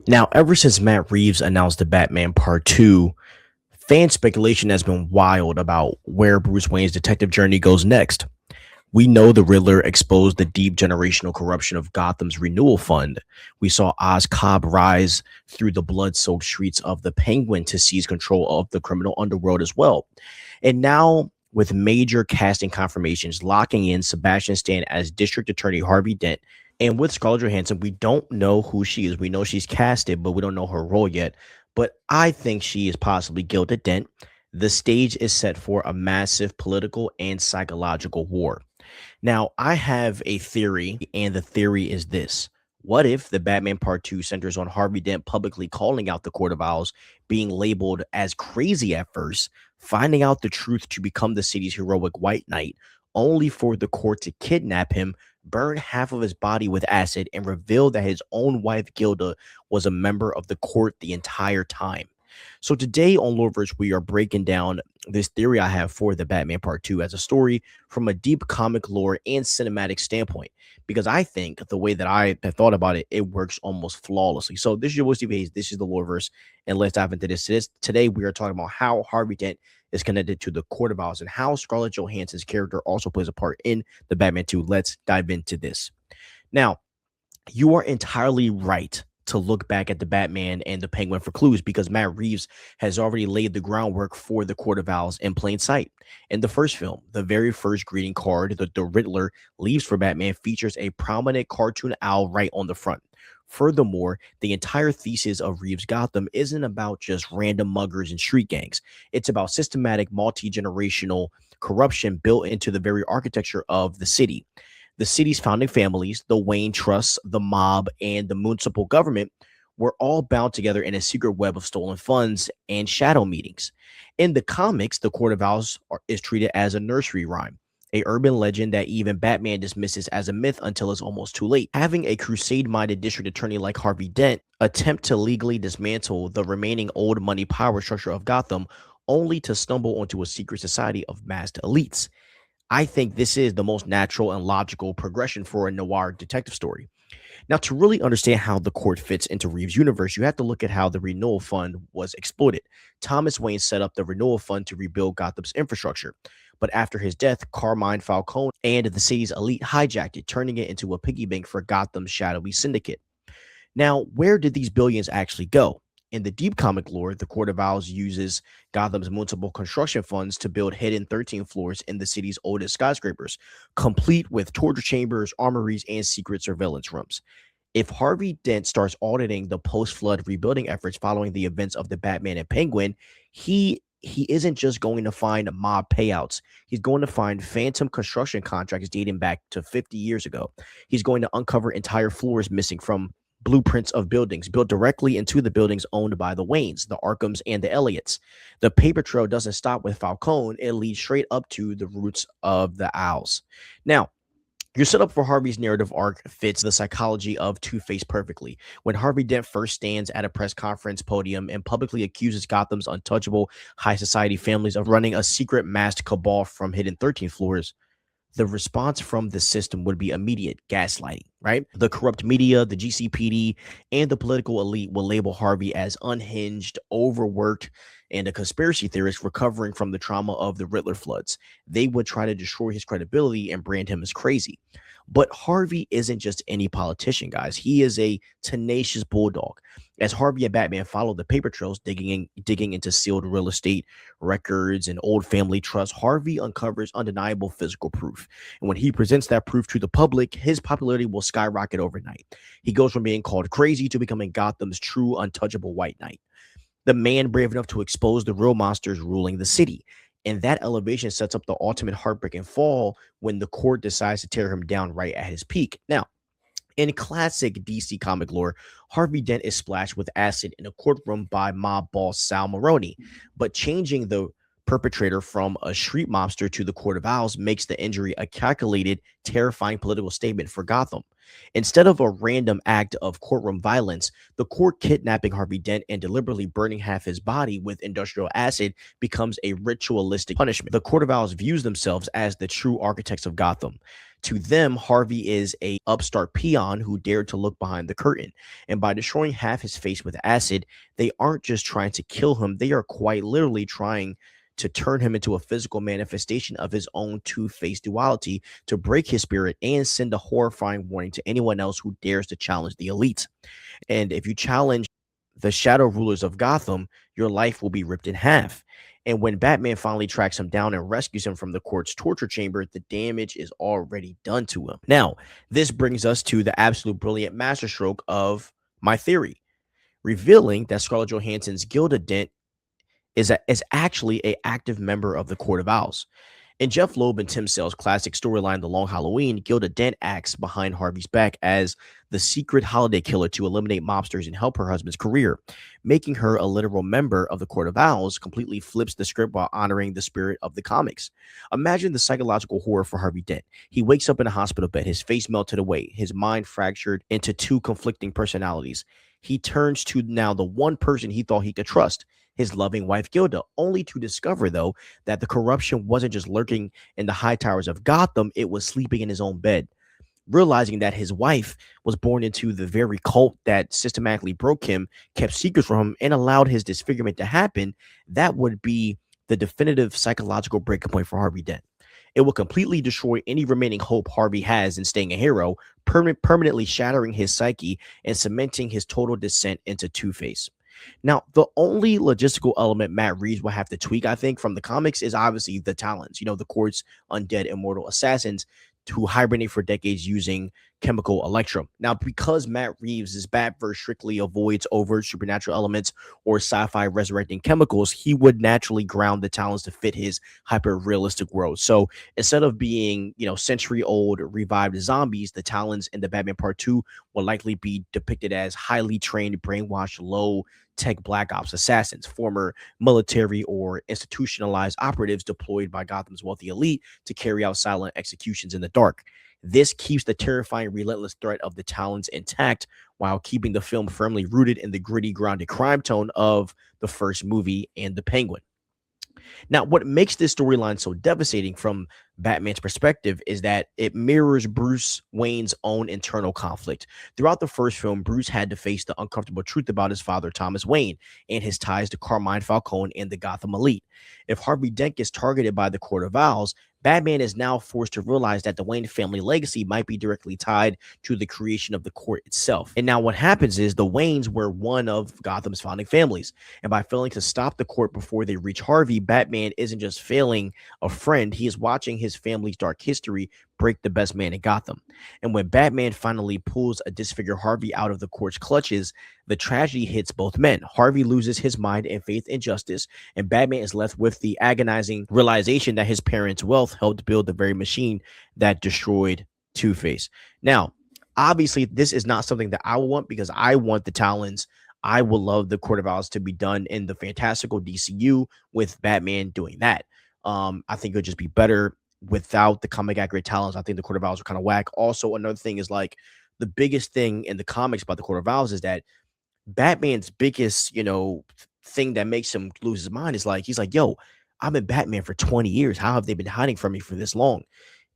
Now, ever since Matt Reeves announced the Batman Part 2, fan speculation has been wild about where Bruce Wayne's detective journey goes next. We know the Riddler exposed the deep generational corruption of Gotham's renewal fund. We saw Oz Cobb rise through the blood soaked streets of the Penguin to seize control of the criminal underworld as well. And now, with major casting confirmations locking in Sebastian Stan as District Attorney Harvey Dent, and with Scarlett Johansson, we don't know who she is. We know she's casted, but we don't know her role yet. But I think she is possibly Gilda Dent. The stage is set for a massive political and psychological war. Now, I have a theory, and the theory is this. What if the Batman Part 2 centers on Harvey Dent publicly calling out the Court of Owls, being labeled as crazy at first, finding out the truth to become the city's heroic White Knight, only for the court to kidnap him, burn half of his body with acid, and reveal that his own wife Gilda was a member of the court the entire time? So today on LoreVerse, we are breaking down this theory I have for the Batman Part 2 as a story from a deep comic lore and cinematic standpoint. Because I think the way that I have thought about it, it works almost flawlessly. So this is your boy Steve Hayes. This is the LoreVerse, and let's dive into this. Today we are talking about how Harvey Dent is connected to the Court of Owls and how Scarlett Johansson's character also plays a part in the Batman 2. Let's dive into this. Now, you are entirely right to look back at the Batman and the Penguin for clues because Matt Reeves has already laid the groundwork for the Court of Owls in plain sight. In the first film, the very first greeting card that the Riddler leaves for Batman features a prominent cartoon owl right on the front. Furthermore, the entire thesis of Reeves Gotham isn't about just random muggers and street gangs. It's about systematic, multi-generational corruption built into the very architecture of the city. The city's founding families, the Wayne Trusts, the mob, and the municipal government were all bound together in a secret web of stolen funds and shadow meetings. In the comics, the Court of Owls is treated as a nursery rhyme, a urban legend that even Batman dismisses as a myth until it's almost too late. Having a crusade-minded district attorney like Harvey Dent attempt to legally dismantle the remaining old money power structure of Gotham only to stumble onto a secret society of masked elites. I think this is the most natural and logical progression for a noir detective story. Now, to really understand how the court fits into Reeves' universe, you have to look at how the renewal fund was exploited. Thomas Wayne set up the renewal fund to rebuild Gotham's infrastructure. But after his death, Carmine Falcone and the city's elite hijacked it, turning it into a piggy bank for Gotham's shadowy syndicate. Now, where did these billions actually go? In the deep comic lore, the Court of Owls uses Gotham's multiple construction funds to build hidden 13 floors in the city's oldest skyscrapers, complete with torture chambers, armories, and secret surveillance rooms. If Harvey Dent starts auditing the post-flood rebuilding efforts following the events of the Batman and Penguin, he isn't just going to find mob payouts. He's going to find phantom construction contracts dating back to 50 years ago. He's going to uncover entire floors missing from blueprints of buildings built directly into the buildings owned by the Waynes, the Arkhams, and the Elliots. The paper trail doesn't stop with Falcone, it leads straight up to the roots of the Owls. Now, your setup for Harvey's narrative arc fits the psychology of Two-Face perfectly. When Harvey Dent first stands at a press conference podium and publicly accuses Gotham's untouchable high society families of running a secret masked cabal from hidden 13 floors, the response from the system would be immediate gaslighting, right? The corrupt media, the GCPD, and the political elite will label Harvey as unhinged, overworked, and a conspiracy theorist recovering from the trauma of the Riddler floods. They would try to destroy his credibility and brand him as crazy. But Harvey isn't just any politician, guys. He is a tenacious bulldog. As Harvey and Batman follow the paper trails, digging into sealed real estate records and old family trusts, Harvey uncovers undeniable physical proof. And when he presents that proof to the public, his popularity will skyrocket overnight. He goes from being called crazy to becoming Gotham's true untouchable White Knight, the man brave enough to expose the real monsters ruling the city. And that elevation sets up the ultimate heartbreaking fall when the court decides to tear him down right at his peak. Now, in classic DC comic lore, Harvey Dent is splashed with acid in a courtroom by mob boss Sal Maroni, but changing the perpetrator from a street mobster to the Court of Owls makes the injury a calculated, terrifying political statement for Gotham. Instead of a random act of courtroom violence, the court kidnapping Harvey Dent and deliberately burning half his body with industrial acid becomes a ritualistic punishment. The Court of Owls views themselves as the true architects of Gotham. To them, Harvey is a upstart peon who dared to look behind the curtain. And by destroying half his face with acid, they aren't just trying to kill him, they are quite literally trying to turn him into a physical manifestation of his own two-faced duality to break his spirit and send a horrifying warning to anyone else who dares to challenge the elite. And if you challenge the shadow rulers of Gotham, your life will be ripped in half. And when Batman finally tracks him down and rescues him from the court's torture chamber, the damage is already done to him. Now, this brings us to the absolute brilliant masterstroke of my theory, revealing that Scarlett Johansson's Gilda Dent is actually an active member of the Court of Owls. In Jeff Loeb and Tim Sale's classic storyline, The Long Halloween, Gilda Dent acts behind Harvey's back as the secret holiday killer to eliminate mobsters and help her husband's career. Making her a literal member of the Court of Owls completely flips the script while honoring the spirit of the comics. Imagine the psychological horror for Harvey Dent. He wakes up in a hospital bed, his face melted away, his mind fractured into two conflicting personalities. He turns to now the one person he thought he could trust, his loving wife Gilda, only to discover, though, that the corruption wasn't just lurking in the high towers of Gotham, it was sleeping in his own bed. Realizing that his wife was born into the very cult that systematically broke him, kept secrets from him, and allowed his disfigurement to happen, that would be the definitive psychological breaking point for Harvey Dent. It will completely destroy any remaining hope Harvey has in staying a hero, permanently shattering his psyche and cementing his total descent into Two-Face. Now, the only logistical element Matt Reeves will have to tweak, I think, from the comics is obviously the Talons, the court's undead immortal assassins who hibernate for decades using chemical electrum. Now, because Matt Reeves' Batverse strictly avoids overt supernatural elements or sci-fi resurrecting chemicals, he would naturally ground the Talons to fit his hyper-realistic world. So instead of being, century-old revived zombies, the Talons in the Batman Part 2 will likely be depicted as highly trained, brainwashed, low tech black ops assassins, former military or institutionalized operatives deployed by Gotham's wealthy elite to carry out silent executions in the dark. This keeps the terrifying, relentless threat of the Talons intact while keeping the film firmly rooted in the gritty, grounded crime tone of the first movie and the Penguin. Now, what makes this storyline so devastating from Batman's perspective is that it mirrors Bruce Wayne's own internal conflict. Throughout the first film, Bruce had to face the uncomfortable truth about his father, Thomas Wayne, and his ties to Carmine Falcone and the Gotham elite. If Harvey Dent gets targeted by the Court of Owls, Batman is now forced to realize that the Wayne family legacy might be directly tied to the creation of the court itself. And now what happens is the Waynes were one of Gotham's founding families. And by failing to stop the court before they reach Harvey, Batman isn't just failing a friend, he is watching his family's dark history break the best man in Gotham. And when Batman finally pulls a disfigured Harvey out of the court's clutches, the tragedy hits both men. Harvey loses his mind and faith in justice, and Batman is left with the agonizing realization that his parents' wealth helped build the very machine that destroyed Two-Face. Now, obviously, this is not something that I want because I want the Talons. I would love the Court of Owls to be done in the fantastical DCU with Batman doing that. I think it would just be better without the comic accurate Talons. I think the Court of Owls are kind of whack. Also, another thing is like the biggest thing in the comics about the Court of Owls is that Batman's biggest, thing that makes him lose his mind is like, he's like, yo, I've been Batman for 20 years. How have they been hiding from me for this long?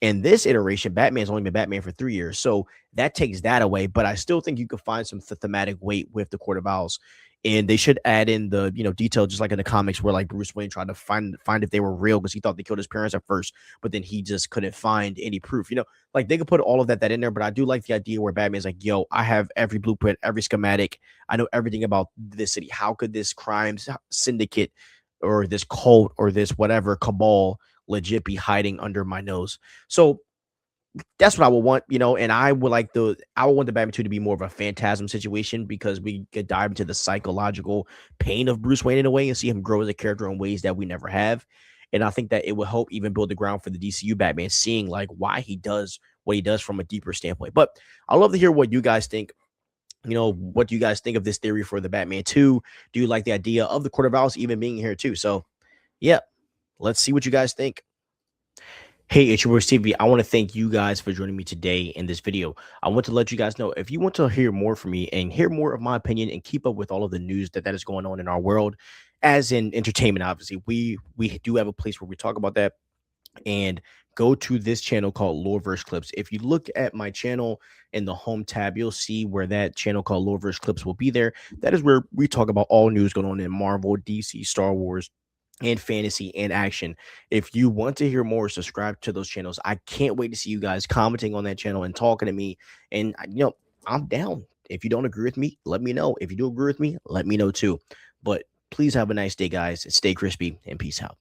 In this iteration, Batman's only been Batman for 3 years. So that takes that away. But I still think you could find some thematic weight with the Court of Owls. And they should add in the, detail, just like in the comics where like Bruce Wayne tried to find if they were real because he thought they killed his parents at first, but then he just couldn't find any proof. Like they could put all of that in there, but I do like the idea where Batman's like, yo, I have every blueprint, every schematic. I know everything about this city. How could this crime syndicate or this cult or this whatever cabal legit be hiding under my nose? So that's what I would want, and I would want the Batman 2 to be more of a phantasm situation because we could dive into the psychological pain of Bruce Wayne in a way and see him grow as a character in ways that we never have. And I think that it will help even build the ground for the DCU Batman, seeing like why he does what he does from a deeper standpoint. But I'd love to hear what you guys think. What do you guys think of this theory for the Batman 2? Do you like the idea of the Court of Owls even being here too? So, yeah. Let's see what you guys think. Hey, it's your boy Stevie. I want to thank you guys for joining me today in this video. I want to let you guys know, if you want to hear more from me and hear more of my opinion and keep up with all of the news that is going on in our world, as in entertainment, obviously, we do have a place where we talk about that. And go to this channel called LoreVerse Clips. If you look at my channel in the home tab, you'll see where that channel called LoreVerse Clips will be there. That is where we talk about all news going on in Marvel, DC, Star Wars, and fantasy and action. If you want to hear more, subscribe to those channels. I can't wait to see you guys commenting on that channel and talking to me. And I'm down. If you don't agree with me, let me know. If you do agree with me, let me know too. But please have a nice day, guys. Stay crispy and peace out.